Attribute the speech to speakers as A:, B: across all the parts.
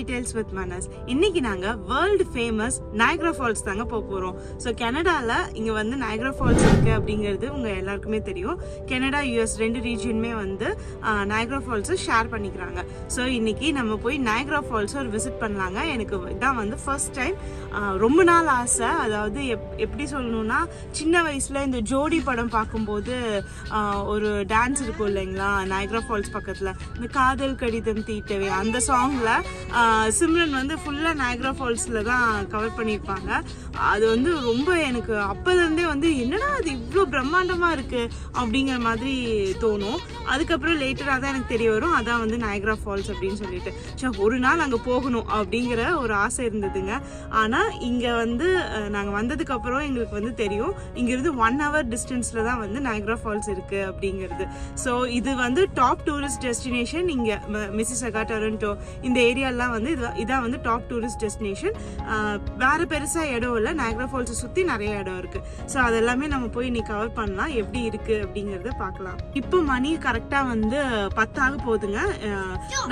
A: Details with Manas. இன்னைக்கு நாங்க world famous Niagara falls தாங்க போறோம். சோ கனடால இங்க வந்து நயகரா ஃபால்ஸ் இருக்கு அப்படிங்கிறது உங்க எல்லாருக்குமே தெரியும். கனடா US ரெண்டு ரீஜியனுமே வந்து நயகரா ஃபால்ஸ் ஷேர் பண்ணிக்கிறாங்க. சோ இன்னைக்கு நம்ம போய் நயகரா ஃபால்ஸ் ஒரு விசிட் பண்ணலாங்க. எனக்கு இதான் வந்து ஃபர்ஸ்ட் டைம். ரொம்ப நாள் ஆசை. அதாவது எப்படி சொல்லணும்னா சின்ன வயசுல இந்த ஜோடி படம் பார்க்கும்போது ஒரு டான்ஸ் இருக்கும் இல்லைங்களா நயகரா ஃபால்ஸ் பக்கத்துல, இந்த காதல் கடிதம் தீட்டவே அந்த சாங்ல சிம்ரன் வந்து ஃபுல்லா நயகரா ஃபால்ஸ்ல தான் கவர் பண்ணியிருப்பாங்க. அது வந்து ரொம்ப எனக்கு அப்போலேருந்தே வந்து என்னடா அது இவ்வளோ பிரம்மாண்டமா இருக்கு அப்படிங்கிற மாதிரி தோணும். அதுக்கப்புறம் லேட்டராக தான் எனக்கு தெரிய வரும் அதான் வந்து நயகரா ஃபால்ஸ் அப்படின்னு சொல்லிட்டு. ஒரு நாள் அங்கே போகணும் அப்படிங்கிற ஒரு ஆசை இருந்ததுங்க. ஆனால் இங்கே வந்து நாங்கள் வந்ததுக்கு அப்புறம் எங்களுக்கு வந்து தெரியும் இங்கிருந்து 1 hour டிஸ்டன்ஸ்ல தான் வந்து நயகரா ஃபால்ஸ் இருக்கு அப்படிங்கிறது. ஸோ இது வந்து டாப் டூரிஸ்ட் டெஸ்டினேஷன். இங்கே மிசிசாகா, டொரண்டோ இந்த ஏரியாலாம் வந்து இதான் வந்து டாப் டூரிஸ்ட் டெஸ்டினேஷன். வேற பெருசா இடம் இல்லை, நயகரா ஃபால்ஸை சுற்றி நிறைய இடம் இருக்கு. ஸோ அதெல்லாமே நம்ம போய் இன்னைக்கு கவர் பண்ணலாம். எப்படி இருக்கு அப்படிங்கிறத பார்க்கலாம். இப்போ மணி கரெக்டா வந்து 10 ஆக போகுதுங்க.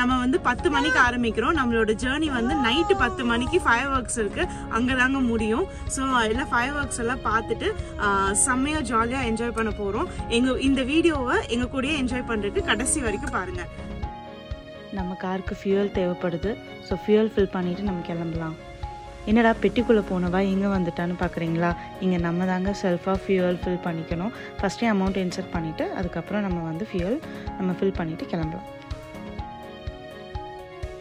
A: நம்ம வந்து 10 மணிக்கு ஆரம்பிக்கிறோம். நம்மளோட ஜேர்னி வந்து நைட்டு 10 மணிக்கு ஃபயர் ஒர்க்ஸ் இருக்கு, அங்கதாங்க முடியும். ஸோ எல்லாம் ஃபயர் ஒர்க்ஸ் எல்லாம் பார்த்துட்டு செம்மையா ஜாலியா என்ஜாய் பண்ண போறோம். இந்த வீடியோவை எங்க கூடயே என்ஜாய் பண்றதுக்கு கடைசி வரைக்கும் பாருங்க.
B: நம்ம காருக்கு ஃபியூயல் தேவைப்படுது. ஸோ ஃபியூயல் ஃபில் பண்ணிவிட்டு நம்ம கிளம்பலாம். என்னடா பெட்டிக்குள்ளே போனவா எங்கே வந்துட்டான்னு பார்க்குறீங்களா? இங்கே நம்ம தாங்க செல்ஃபாக ஃபியூயல் ஃபில் பண்ணிக்கணும். ஃபஸ்ட்டே அமௌண்ட் இன்சர்ட் பண்ணிவிட்டு அதுக்கப்புறம் நம்ம வந்து ஃபியூயல் நம்ம ஃபில் பண்ணிவிட்டு கிளம்பலாம்.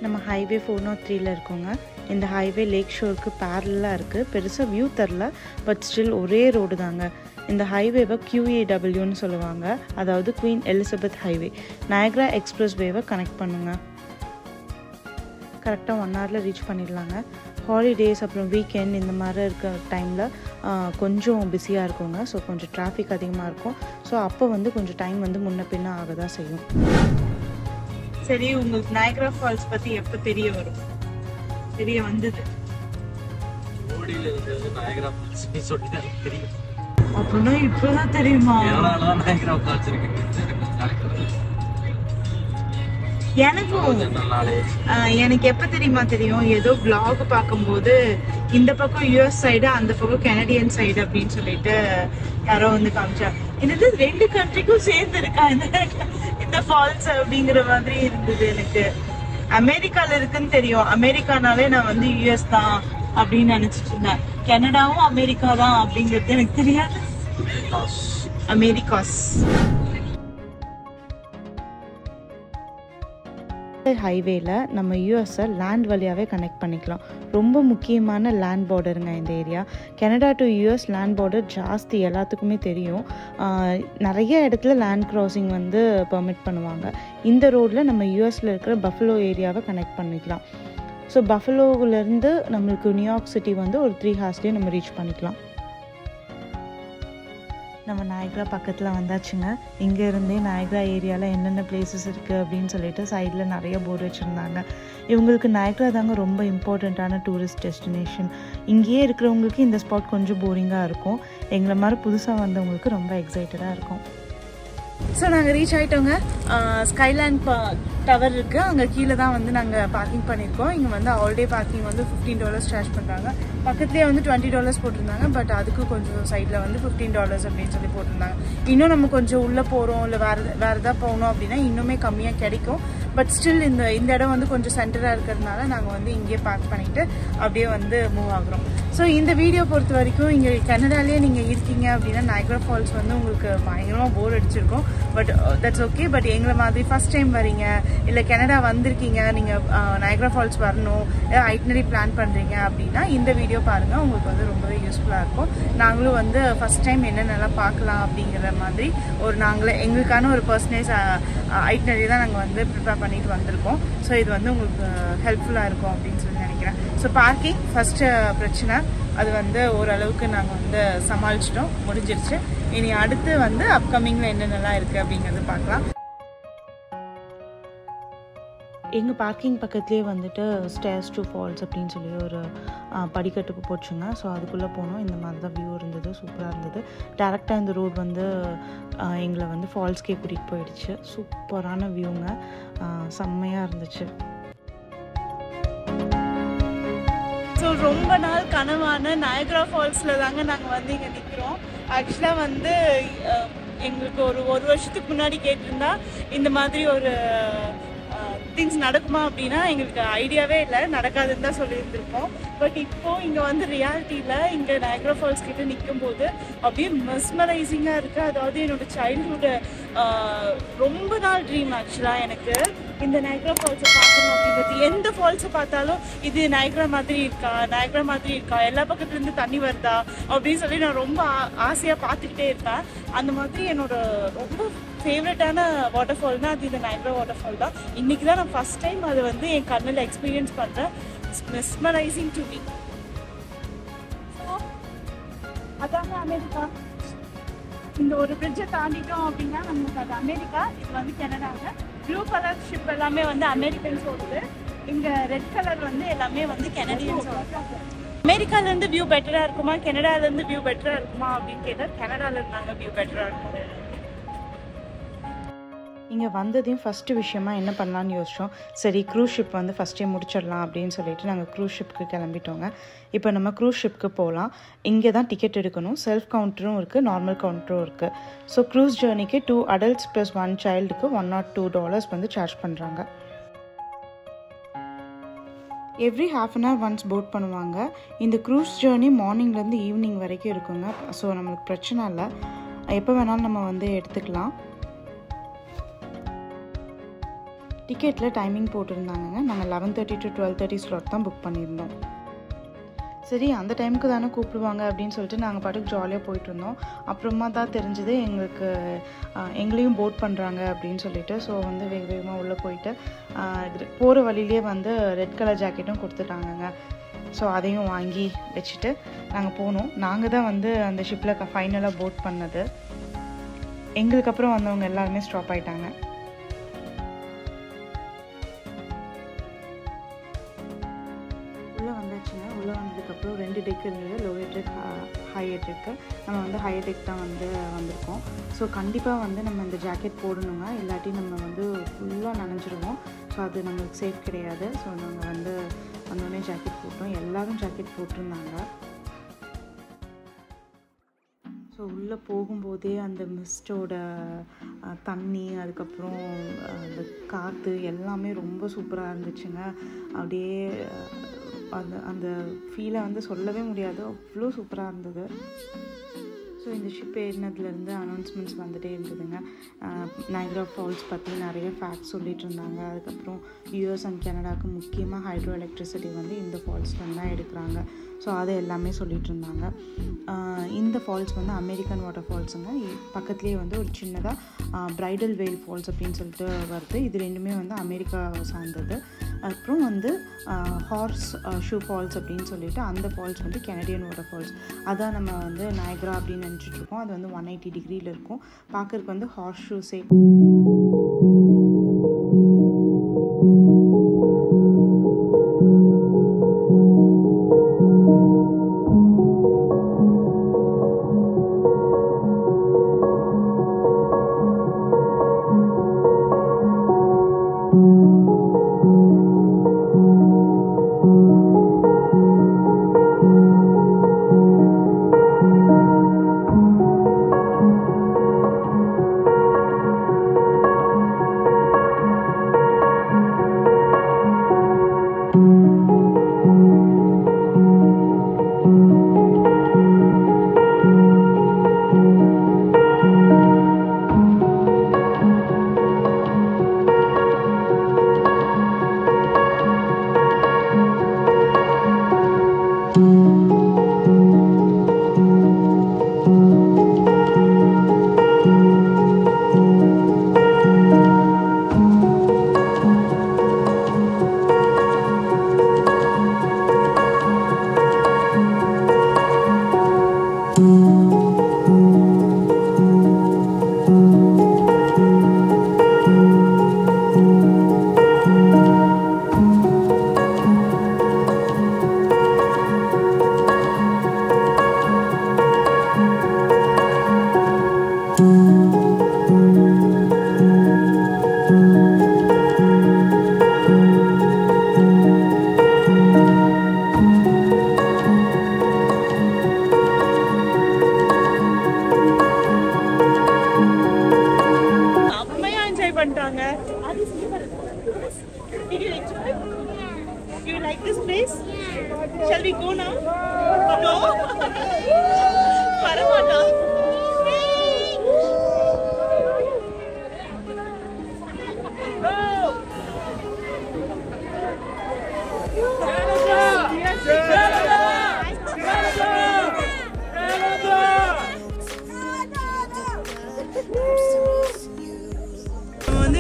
B: நம்ம ஹைவே 403 இருக்கோங்க. இந்த ஹைவே லேக் ஷோருக்கு பேரலாக இருக்குது. பெருசாக வியூ தரல, பட் ஸ்டில் ஒரே ரோடு தாங்க. இந்த ஹைவேவை QEWன்னு சொல்லுவாங்க, அதாவது Queen Elizabeth highway. Niagara express வேவை கனெக்ட் பண்ணுங்க. கரெக்டாக 1 hourல ரீச் பண்ணிடலாங்க. ஹாலிடேஸ் அப்புறம் வீக்கெண்ட் இந்த மாதிரி இருக்க டைமில் கொஞ்சம் பிஸியாக இருக்குங்க. ஸோ கொஞ்சம் டிராஃபிக் அதிகமாக இருக்கும். ஸோ அப்போ வந்து கொஞ்சம் டைம் வந்து முன்ன பின்ன ஆக தான் செய்யும்.
A: சரி, உங்களுக்கு நயகரா ஃபால்ஸ் பற்றி எப்போ தெரிய வரும்? தெரிய வந்தது அப்படின்னா இப்பதான் தெரியுமா? எனக்கு எப்ப தெரியுமா தெரியும்? ஏதோ vlog பார்க்கும்போது இந்த பக்கம் US சைடு அந்த பக்கம் கனடியன் சைடு அப்படின்னு சொல்லிட்டு யாரோ வந்து காமிச்சாங்க. என்னது 2 கண்ட்ரிக்கும் சேர்ந்து இருக்கா இந்த ஃபால்ஸ் அப்படிங்கிற மாதிரி இருந்தது. எனக்கு அமெரிக்கால இருக்குன்னு தெரியும். அமெரிக்கானாலே நான் வந்து US தான் அப்படின்னு நினைச்சிட்டு இருந்தேன். கனடாவும் அமெரிக்கா தான் அப்படிங்கிறது எனக்கு தெரியாது. அமெரிக்காஸ்
B: ஹைவேல நம்ம யூஎஸை லேண்ட் வழியாகவே கனெக்ட் பண்ணிக்கலாம். ரொம்ப முக்கியமான லேண்ட் பார்டருங்க இந்த area. Canada to US land border ஜாஸ்தி, எல்லாத்துக்குமே தெரியும். நிறைய இடத்துல லேண்ட் கிராசிங் வந்து பெர்மிட் பண்ணுவாங்க. இந்த ரோடில் நம்ம யூஎஸில் இருக்கிற பஃபலோ ஏரியாவை கனெக்ட் பண்ணிக்கலாம். ஸோ பஃபலோவிலேருந்து நம்மளுக்கு நியூயார்க் சிட்டி வந்து ஒரு 3 hours நம்ம ரீச் பண்ணிக்கலாம். நம்ம நயகரா பக்கத்தில் வந்தாச்சுங்க. இங்கே இருந்தே நயகரா ஏரியாவில் என்னென்ன பிளேசஸ் இருக்குது அப்படின்னு சொல்லிட்டு சைடில் நிறைய போர்டு வச்சுருந்தாங்க. இவங்களுக்கு நயகரா தாங்க ரொம்ப இம்பார்ட்டண்ட்டான டூரிஸ்ட் டெஸ்டினேஷன். இங்கேயே இருக்கிறவங்களுக்கு இந்த ஸ்பாட் கொஞ்சம் போரிங்காக இருக்கும். எங்களை மாதிரி புதுசாக வந்தவங்களுக்கு ரொம்ப எக்ஸைட்டடாக இருக்கும்.
A: ஸோ நாங்கள் ரீச் ஆகிட்டோங்க. ஸ்கைலேண்ட் டவர் இருக்குது, அங்கே கீழே தான் வந்து நாங்கள் பார்க்கிங் பண்ணியிருக்கோம். இங்கே வந்து ஆல் டே பார்க்கிங் வந்து $15 சார்ஜ் பண்ணுறாங்க. பக்கத்துலேயே வந்து $20 போட்டிருந்தாங்க. பட் அதுக்கு கொஞ்சம் சைடில் வந்து $15 அப்படின்னு சொல்லி போட்டிருந்தாங்க. இன்னும் நம்ம கொஞ்சம் உள்ளே போகிறோம் இல்லை வேறு எதாவது போகணும் அப்படின்னா இன்னுமே கம்மியாக கிடைக்கும். பட் ஸ்டில் இந்த இடம் வந்து கொஞ்சம் சென்டராக இருக்கிறதுனால நாங்கள் வந்து இங்கேயே பார்க் பண்ணிவிட்டு அப்படியே வந்து மூவ் ஆகுறோம். ஸோ இந்த வீடியோ பொறுத்த வரைக்கும் இங்கே கனடாலேயே நீங்கள் இருக்கீங்க அப்படின்னா நயகரா ஃபால்ஸ் வந்து உங்களுக்கு பயங்கரமாக போர் அடிச்சிருக்கும். But that's okay. பட் எங்களை மாதிரி ஃபர்ஸ்ட் டைம் வரீங்க இல்லை கனடா வந்திருக்கீங்க, நீங்கள் நயகரா ஃபால்ஸ் வரணும், ஐட்னரி பிளான் பண்ணுறீங்க அப்படின்னா இந்த வீடியோ பாருங்கள், உங்களுக்கு வந்து ரொம்பவே யூஸ்ஃபுல்லாக இருக்கும். நாங்களும் வந்து ஃபர்ஸ்ட் டைம் என்னென்னலாம் பார்க்கலாம் அப்படிங்கிற மாதிரி எங்களுக்கான ஒரு பர்சனலைஸ் ஐட்னரி தான் நாங்கள் வந்து ப்ரிப்பேர் பண்ணிட்டு வந்திருக்கோம். ஸோ இது வந்து உங்களுக்கு ஹெல்ப்ஃபுல்லாக இருக்கும் அப்படின்னு சொல்லி நினைக்கிறேன். ஸோ பார்க்கிங் ஃபஸ்ட்டு பிரச்சனை, அது வந்து ஓரளவுக்கு நாங்கள் வந்து சமாளிச்சிட்டோம், முடிஞ்சிருச்சு. இனி அடுத்து வந்து அப்கமிங்கில் என்னென்னலாம் இருக்குது அப்படிங்கிறது பார்க்கலாம்.
B: எங்கள் பார்க்கிங் பக்கத்துலேயே வந்துட்டு ஸ்டேர்ஸ் டு ஃபால்ஸ் அப்படின்னு சொல்லி ஒரு படிக்கட்டுக்கு போச்சுங்க. ஸோ அதுக்குள்ளே போனோம். இந்த மாதிரி தான் வியூ இருந்தது, சூப்பராக இருந்தது. டேரெக்டாக இந்த ரோடு வந்து எங்களை வந்து ஃபால்ஸ்க்கே கூட்டிகிட்டு போயிடுச்சு. சூப்பரான வியூங்க, செம்மையாக இருந்துச்சு.
A: ஸோ ரொம்ப நாள் கனவான நயக்ரா ஃபால்ஸில் தாங்க நாங்கள் வந்து இங்கே நிற்கிறோம். ஆக்சுவலாக வந்து எங்களுக்கு ஒரு வருஷத்துக்கு முன்னாடி கேட்டிருந்தா இந்த மாதிரி ஒரு திங்ஸ் நடக்குமா அப்படின்னா எங்களுக்கு ஐடியாவே இல்லை, நடக்காதுன்னு தான் சொல்லியிருந்திருப்போம். பட் இப்போது இங்கே வந்து ரியாலிட்டியில் இங்கே நயக்ரா ஃபால்ஸ் கிட்டே நிற்கும் போது அப்படியே மெஸ்மரைசிங்காக இருக்குது. அதாவது என்னோடய சைல்ட்ஹுட் ரொம்ப நாள் ட்ரீம் ஆக்சுவலாக எனக்கு இந்த நயக்ரா ஃபால்ஸை பார்க்கணும் அப்படிங்கிறது. எந்த ஃபால்ஸை பார்த்தாலும் இது நயக்ரா மாதிரி இருக்கா, எல்லா பக்கத்துலேருந்து தண்ணி வருதா அப்படின்னு சொல்லி நான் ரொம்ப ஆசையாக பார்த்துக்கிட்டே இருப்பேன். அந்த மாதிரி என்னோட ரொம்ப ஃபேவரட்டான வாட்டர் ஃபால்னால் அது இந்த நயக்ரா வாட்டர் ஃபால் தான். இன்றைக்கி தான் நான் ஃபஸ்ட் டைம் அதை வந்து என் கண்ணில் எக்ஸ்பீரியன்ஸ் பண்ணுறேன். Mesmerising to me. அதாங்க அமெரிக்கா. இந்த ஒரு பிரிட்ஜை தாண்டிட்டோம் அப்படின்னா நமக்கு அது அமெரிக்கா, இது வந்து கனடாங்க. ப்ளூ கலர் ஷிப் எல்லாமே வந்து அமெரிக்கன்ஸ் ஓடுது, இங்கே ரெட் கலர் வந்து எல்லாமே வந்து கெனடியன்ஸ் ஓடுது. அமெரிக்காலேருந்து வியூ பெட்டராக இருக்குமா கனடாலேருந்து வியூ பெட்டராக இருக்குமா அப்படின்னு கேட்டால் கனடாவில் இருந்தாங்க வியூ பெட்டராக இருக்கும்.
B: இங்கே வந்ததையும் ஃபஸ்ட்டு விஷயமா என்ன பண்ணலான்னு யோசித்தோம். சரி க்ரூஸ் ஷிப் வந்து ஃபஸ்ட்டே முடிச்சிடலாம் அப்படின்னு சொல்லிட்டு நாங்கள் க்ரூஸ் ஷிப்புக்கு கிளம்பிட்டோங்க. இப்போ நம்ம க்ரூஸ் ஷிப்புக்கு போகலாம். இங்கே தான் டிக்கெட் எடுக்கணும். செல்ஃப் கவுண்டரும் இருக்குது, நார்மல் கவுண்டரும் இருக்குது. ஸோ க்ரூஸ் ஜேர்னிக்கு 2 adults + 1 childக்கு $102 வந்து சார்ஜ் பண்ணுறாங்க. Every ½ an hour once boat பண்ணுவாங்க. இந்த க்ரூஸ் ஜேர்னி மார்னிங்லேருந்து ஈவினிங் வரைக்கும் இருக்குங்க. ஸோ நம்மளுக்கு பிரச்சனை இல்லை, எப்போ வேணாலும் நம்ம வந்து எடுத்துக்கலாம். டிக்கெட்டில் டைமிங் போட்டிருந்தாங்க. நாங்கள் 11:30 to 12:30 ஸ்லாட் தான் புக் பண்ணியிருந்தோம். சரி அந்த டைமுக்கு தானே கூப்பிடுவாங்க அப்படின்னு சொல்லிட்டு நாங்கள் பாட்டுக்கு ஜாலியாக போயிட்டுருந்தோம். அப்புறமா தான் தெரிஞ்சது எங்களையும் போட் பண்ணுறாங்க அப்படின்னு சொல்லிட்டு. ஸோ வந்து வேக வேகமாக உள்ளே போயிட்டு போகிற வழியிலே வந்து ரெட் கலர் ஜாக்கெட்டும் கொடுத்துட்டாங்கங்க. ஸோ அதையும் வாங்கி வச்சுட்டு நாங்கள் போனோம். நாங்கள் தான் வந்து அந்த ஷிப்பில் ஃபைனலாக போட் பண்ணது. எங்களுக்கு அப்புறம் வந்தவங்க எல்லாருமே ஸ்டாப் ஆகிட்டாங்க. உள்ளே வந்ததுக்கப்புறம் 2 டெக் இருந்தது, லோயர் டெக், ஹையர் டெக்கு. நம்ம வந்து ஹையர் டெக் தான் வந்து வந்திருக்கோம். ஸோ கண்டிப்பாக வந்து நம்ம இந்த ஜாக்கெட் போடணுங்க, இல்லாட்டி நம்ம வந்து ஃபுல்லாக நனைஞ்சிருவோம். ஸோ அது நம்மளுக்கு சேஃப் கிடையாது. ஸோ நாங்கள் வந்து வந்தோடனே ஜாக்கெட் போட்டோம். எல்லோரும் ஜாக்கெட் போட்டிருந்தாங்க. ஸோ உள்ளே போகும்போதே அந்த மிஸ்டோட தண்ணி, அதுக்கப்புறம் அந்த காற்று எல்லாமே ரொம்ப சூப்பராக இருந்துச்சுங்க. அப்படியே அந்த ஃபீலை வந்து சொல்லவே முடியாது, அவ்வளோ சூப்பராக இருந்தது. ஸோ இந்த ஷிப் ஏறினதுலேருந்து அனௌன்ஸ்மெண்ட்ஸ் வந்துகிட்டே இருந்ததுங்க. நயக்ரா ஃபால்ஸ் பற்றி நிறைய ஃபேக்ட்ஸ் சொல்லிகிட்டு இருந்தாங்க. அதுக்கப்புறம் யூஎஸ் அண்ட் கனடாவுக்கு முக்கியமாக ஹைட்ரோ எலக்ட்ரிசிட்டி வந்து இந்த ஃபால்ஸ்லேருந்து தான் எடுக்கிறாங்க. ஸோ அதை எல்லாமே சொல்லிகிட்டு இருந்தாங்க. இந்த ஃபால்ஸ் வந்து அமெரிக்கன் வாட்டர் ஃபால்ஸுங்க. பக்கத்துலேயே வந்து ஒரு சின்னதாக பிரைடல் வேல் ஃபால்ஸ் அப்படின்னு சொல்லிட்டு வருது. இது ரெண்டுமே வந்து அமெரிக்காவை சார்ந்தது. அப்புறம் வந்து ஹார்ஸ் ஷூ ஃபால்ஸ் அப்படின்னு சொல்லிட்டு அந்த ஃபால்ஸ் வந்து கெனடியன் வாட்டர் ஃபால்ஸ். அதான் நம்ம வந்து நயக்ரா அப்படின்னு நினச்சிட்ருக்கோம். அது வந்து 180 டிகிரியில் இருக்கும். பார்க்கறதுக்கு வந்து ஹார்ஸ் ஷூ சேப்.
A: வரமாட்டா.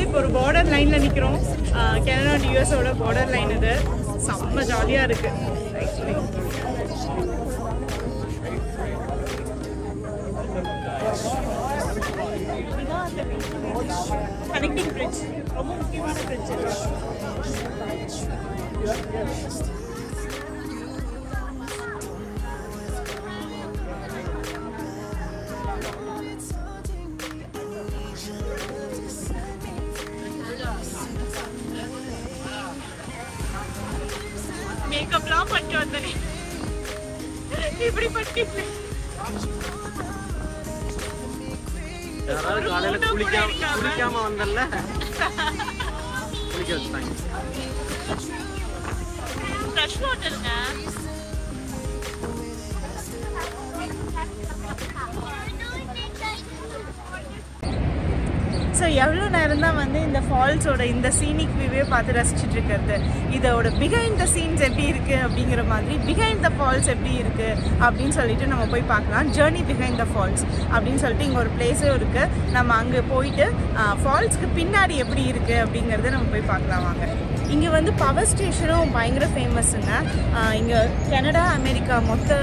A: இப்போ ஒரு பார்டர் லைன்ல நிக்கிறோம். கனடா அண்ட் யூஎஸோட பார்டர் லைன் இது. செம்ம ஜாலியா இருக்கு ஆக்சுவலி. கனெக்டிங் பிரிட்ஜ் ரொம்ப முக்கியமான பிரிட்ஜ். மேக்கப்லாம் பண்ணிட்டு வந்தேன். இப்படி பண்ணிட்டு
C: யாராவது காலையில குளிக்காம வந்தல்ல குளிக்க வச்சுட்டாங்க.
A: ஃப்ரெஷ் வாட்டருங்க. ஸோ எவ்வளோ நேரம் தான் வந்து இந்த ஃபால்ஸோட இந்த சீனிக் வியூவே பார்த்து ரசிச்சுட்டு இருக்கிறது. இதோட பிஹைண்ட் த சீன்ஸ் எப்படி இருக்குது அப்படிங்கிற மாதிரி பிஹைண்ட் த ஃபால்ஸ் எப்படி இருக்குது அப்படின்னு சொல்லிட்டு நம்ம போய் பார்க்கலாம். ஜேர்னி பிஹைண்ட் த ஃபால்ஸ் அப்படின்னு சொல்லிட்டு இங்கே ஒரு பிளேஸும் இருக்குது. நம்ம அங்கே போயிட்டு ஃபால்ஸ்க்கு பின்னாடி எப்படி இருக்குது அப்படிங்கிறத நம்ம போய் பார்க்கலாம் வாங்க. இங்கே வந்து பவர் ஸ்டேஷனும் பயங்கர ஃபேமஸுங்க. இங்கே கனடா அமெரிக்கா மொத்த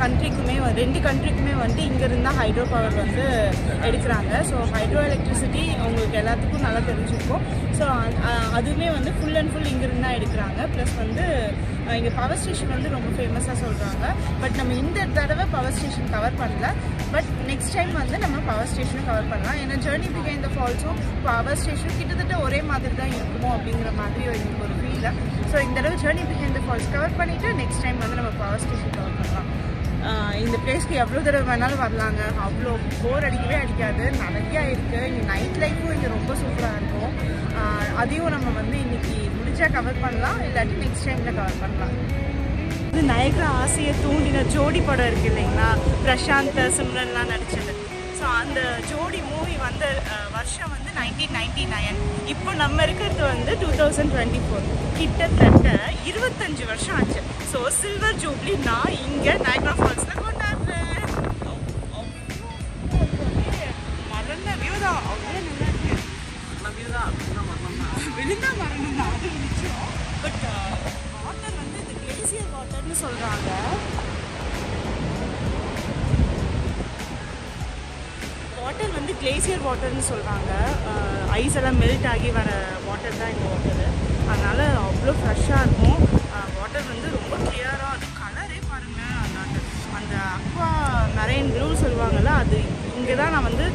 A: கண்ட்ரிக்குமே 2 கண்ட்ரிக்குமே வந்து இங்கேருந்து தான் ஹைட்ரோ பவர் வந்து எடுக்கிறாங்க. ஸோ ஹைட்ரோ எலக்ட்ரிசிட்டி உங்களுக்கு எல்லாத்துக்கும் நல்லா தெரிஞ்சிருக்கும். ஸோ அதுவுமே வந்து ஃபுல் அண்ட் ஃபுல் இங்கேருந்து தான் எடுக்கிறாங்க. ப்ளஸ் வந்து இங்கே பவர் ஸ்டேஷன் வந்து ரொம்ப ஃபேமஸாக சொல்கிறாங்க. பட் நம்ம இந்த தடவை பவர் ஸ்டேஷன் கவர் பண்ணல. பட் நெக்ஸ்ட் டைம் வந்து நம்ம பவர் ஸ்டேஷனும் கவர் பண்ணலாம். ஏன்னா ஜேர்னி பிஹைண்ட் த ஃபால்ஸும் பவர் ஸ்டேஷனும் கிட்டத்தட்ட ஒரே மாதிரி தான் இருக்குமோ அப்படிங்கிற மாதிரி எனக்கு ஒரு ஃபீல். ஸோ இந்த தடவை journey behind the falls cover பண்ணிவிட்டு நெக்ஸ்ட் டைம் வந்து நம்ம பவர் ஸ்டேஷன் கவர் பண்ணலாம். இந்த பிளேஸ்க்கு எவ்வளோ தடவை வேணாலும் வரலாங்க. அவ்வளோ போர் அடிக்கவே அடிக்காது. நிறையா இருக்குது. இங்கே நைட் லைஃப்பும் இங்கே ரொம்ப சூப்பராக இருக்கும். அதையும் நம்ம வந்து இன்றைக்கி முடிச்சா கவர் பண்ணலாம், இல்லாட்டி நெக்ஸ்ட் டைமில் கவர் பண்ணலாம். இது நயக்ரா ஆசையை தூண்டின ஜோடி படம் இருக்குது இல்லைங்களா, பிரசாந்த் சிம்ரன்லாம் நடித்தது. ஸோ அந்த ஜோடி மூவி வந்த வருஷம் வந்து 1999. இப்போ நம்ம இருக்கிறது வந்து 2024. கிட்டத்தட்ட 25 வருஷம் ஆச்சு. ஸோ சில்வர் ஜூப்ளி நான் இங்கே நயக்ரா ஃபால்ஸில் கொண்டாடுறேன். மரண வியூ தான். அவ்வளோ நல்லா இருக்கு. விழுந்தா மரணம் தான், அது நிச்சயம். பட் வாட்டர் வந்து இது கிளேசியர் வாட்டர்னு சொல்கிறாங்க. வாட்டர் வந்து கிளேசியர் வாட்டர்னு சொல்கிறாங்க. ஐஸ் எல்லாம் மெல்ட் ஆகி வர வாட்டர் தான் இந்த வாட்டரு. அதனால் அவ்வளோ ஃப்ரெஷ்ஷாக இருக்கும். வாட்டர் வந்து ரொம்ப கிளியராக, அது கலரே பாருங்கள். அந்த அக்வா மெரைன் ப்ளூன்னு சொல்லுவாங்கள்ல, அது இங்கே தான் நான் வந்து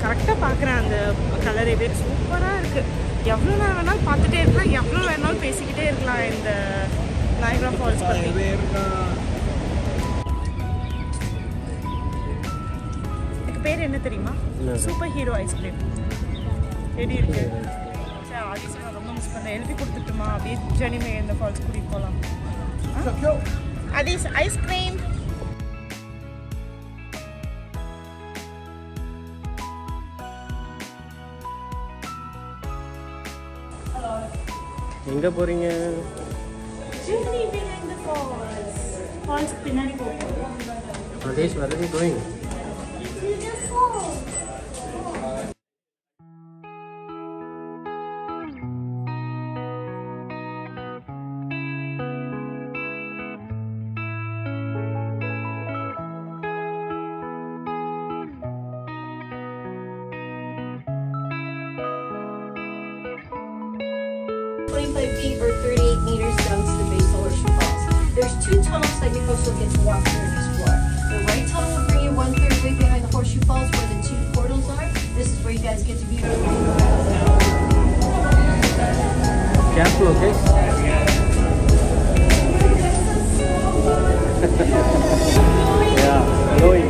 A: கரெக்டாக பார்க்குறேன். அந்த கலரே சூப்பராக இருக்குது. எவ்வளோ நேரம் வேணாலும் பார்த்துட்டே இருக்கலாம், எவ்வளோ வேணாலும் பேசிக்கிட்டே இருக்கலாம் இந்த நயக்ரா ஃபால்ஸ் பற்றி. பேர் என்ன தெரியுமா? Super hero ice cream. எப்படி இருக்கு? சரி, ஆதிசி நான் ரொம்ப மிஸ் பண்ணேன். எழுதி கொடுத்துட்டுமா? அப்படியே ஜெனிமே இந்த ஃபால்ஸ் கூட்டிகிட்டு போகலாம். ஆதிஸ் ஐஸ்கிரீம்.
C: எங்க போறீங்க?
A: Journey behind the falls. ஃபால்ஸ்க்கு பின்னாடி போறோம்.
C: Pradesh, where are you going?
D: feet or 38 meters down to the base of Horseshoe Falls. There's 2 tunnels that you folks will get to walk through and explore. The right tunnel will bring you 1/3 way behind the Horseshoe Falls where the 2 portals are. This is where you guys get to view.
C: Careful, okay? Yeah, going.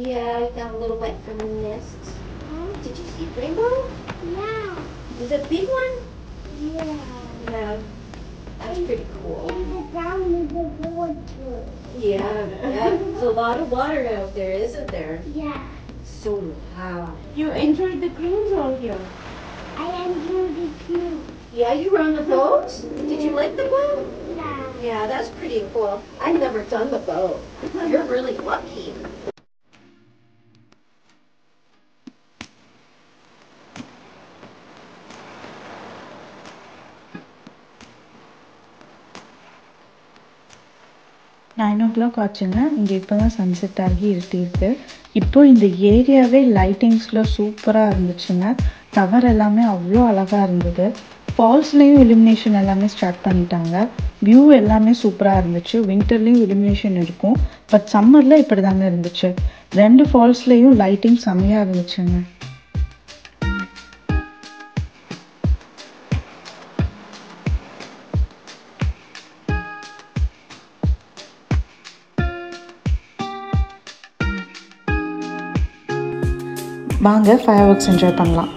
D: Yeah, I got a little wet from the mist. Did you see the rainbow? Yeah. Was it a big one? Yeah. Yeah. That's pretty cool. And the ground is a water. Yeah. There's a lot of water out there, isn't there? Yeah. So loud.
A: You enjoyed the cruise all here.
D: I enjoyed the cruise. Yeah, you were on the boat? Did you like the boat? Yeah. Yeah, that's pretty cool. I've never done the boat. You're really lucky.
B: Nine o'clock ஆச்சுங்க. இங்கே இப்போ தான் sunset ஆகி இருட்டிருக்கு. இப்போ இந்த ஏரியாவே லைட்டிங்ஸில் சூப்பராக இருந்துச்சுங்க. டவர் எல்லாமே அவ்வளோ அழகாக இருந்தது. ஃபால்ஸ்லேயும் இலுமினேஷன் எல்லாமே ஸ்டார்ட் பண்ணிட்டாங்க. வியூ எல்லாமே சூப்பராக இருந்துச்சு. வின்டர்லேயும் இலுமினேஷன் இருக்கும், பட் சம்மரில் இப்படி தாங்க இருந்துச்சு. 2 ஃபால்ஸ்லேயும் லைட்டிங் செம்மையாக இருந்துச்சுங்க. வாங்க ஃபயர் ஒர்க்ஸ் என்ஜாய் பண்ணலாம்.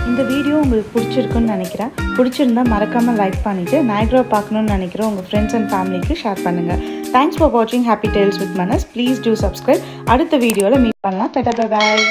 B: இந்த வீடியோ உங்களுக்கு பிடிச்சிருக்குன்னு நினைக்கிறேன். பிடிச்சிருந்தா மறக்காமல் லைக் பண்ணிவிட்டு நயக்ரா பார்க்கணுன்னு நினைக்கிற உங்கள் ஃப்ரெண்ட்ஸ் அண்ட் ஃபேமிலிக்கு ஷேர் பண்ணுங்கள். தேங்க்ஸ் ஃபார் வாட்சிங் happy tales with Manas. Please do subscribe. அடுத்த வீடியோவில் மீட் பண்ணலாம். டாடா, பை பாய்.